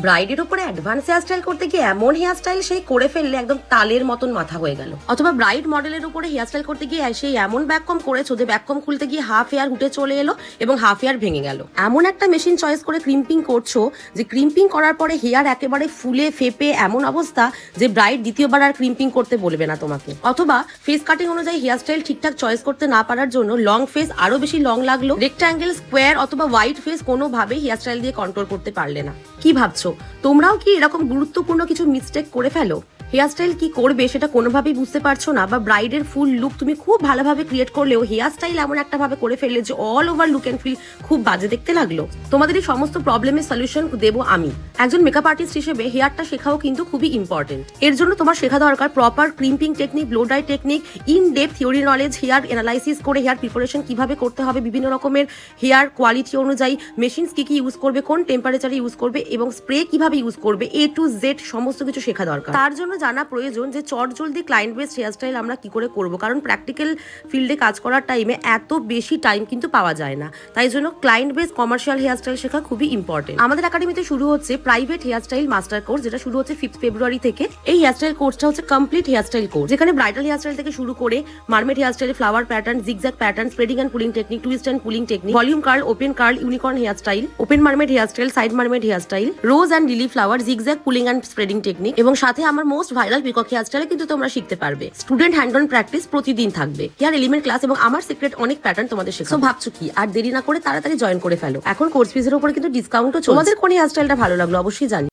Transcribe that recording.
ব্রাইডের উপরে advance hairstyle করতে গিয়ে এমন হেয়ারস্টাইল সেই করে ফেললে একদম তালের মতন মাথা হয়ে গেল। অথবা ব্রাইড মডেলের উপরে হেয়ারস্টাইল করতে গিয়ে সেই এমন ব্যাককম করেছো যে ব্যাককম খুলতে গিয়ে হাফ হেয়ার উঠে চলে এলো এবং হাফ হেয়ার ভেঙে গেল। এমন একটা মেশিন চয়েস করে ক্রিম্পিং করছো যে ক্রিম্পিং করার পরে হেয়ার একেবারে ফুলে ফেপে এমন অবস্থা যে ব্রাইড দ্বিতীয়বার আর ক্রিম্পিং করতে বলবে না তোমাকে। অথবা ফেস কাটিং অনুযায়ী হেয়ারস্টাইল ঠিকঠাক চয়েস করতে না পারার জন্য লং ফেস আরো বেশি লং লাগলো, রেক্টাঙ্গেল, স্কোয়ার অথবা হোয়াইট ফেস কোনোভাবেই হেয়ারস্টাইল দিয়ে কন্ট্রোল করতে পারলে না। কি ভাবছো তোমরাও কি এরকম গুরুত্বপূর্ণ কিছু মিস্টেক করে ফেলো? হেয়ারস্টাইল কি করবে সেটা কোনোভাবেই বুঝতে পারছো না, বা ব্রাইডের ফুল লুক তুমি খুব ভালোভাবে ক্রিয়েট করলেও হেয়ারস্টাইল এমন একটা ভাবে করে ফেললে যে all over look and feel খুব বাজে দেখতে লাগলো। তোমাদের এই সমস্ত প্রবলেমের সলিউশন দেবো আমি। একজন মেকআপ আর্টিস্ট হিসেবে হেয়ারটা শেখাও কিন্তু খুবই ইম্পর্টেন্ট। এর জন্য তোমার শেখা দরকার proper crimping technique, blow dry technique, in depth theory knowledge, hair analysis করে হেয়ার প্রিপারেশন কিভাবে করতে হবে, বিভিন্ন রকমের হেয়ার কোয়ালিটি অনুযায়ী মেশিনস কি ইউজ করবে, কোন টেম্পারেচারে ইউজ করবে এবং স্প্রে কিভাবে ইউজ করবে, A to Z সমস্ত কিছু শেখা দরকার। তার জন্য জানা প্রয়োজন যে চট জলদি ক্লায়েন্ট বেসড হেয়ারস্টাইল আমরা কি করে করব, কারণ প্র্যাকটিক্যাল ফিল্ডে কাজ করার টাইমে এত বেশি টাইম কিন্তু পাওয়া যায় না। তাই জন্য ক্লায়েন্ট বেসড কমার্শিয়াল হেয়ারস্টাইল শেখা খুবই ইম্পর্টেন্ট। আমাদের একাডেমিতে শুরু হচ্ছে প্রাইভেট হেয়ারস্টাইল মাস্টার কোর্স, যেটা শুরু হচ্ছে 5 ফেব্রুয়ারি থেকে। এই হেয়ারস্টাইল কোর্সটা হচ্ছে কমপ্লিট হেয়ারস্টাইল কোর্স, যেখানে ব্রাইডাল হেয়ারস্টাইল থেকে শুরু করে mermaid hairstyle, flower pattern, zigzag pattern, spreading and pulling technique, twist and pulling technique, volume curl, open curl, unicorn hairstyle, open mermaid hairstyle, side mermaid hairstyle, rose and lily flower, zigzag pulling and spreading technique, এবং সাথে আমার most viral peacock hairstyle কিন্তু তোমরা শিখতে পারবে। Student hand on practice প্রতিদিন থাকবে, hair element class এবং আমার সিক্রেট অনেক প্যাটার্ন তোমাদের শেখাবো। ভাবছো কি আর দেরি না করে তাড়াতাড়ি জয়েন করে ফেলো। এখন কোর্স ফিজের উপরে কিন্তু ডিসকাউন্টও চলছে। তোমাদের কোন হেয়ারস্টাইলটা ভালো লাগলো অবশ্যই জানি।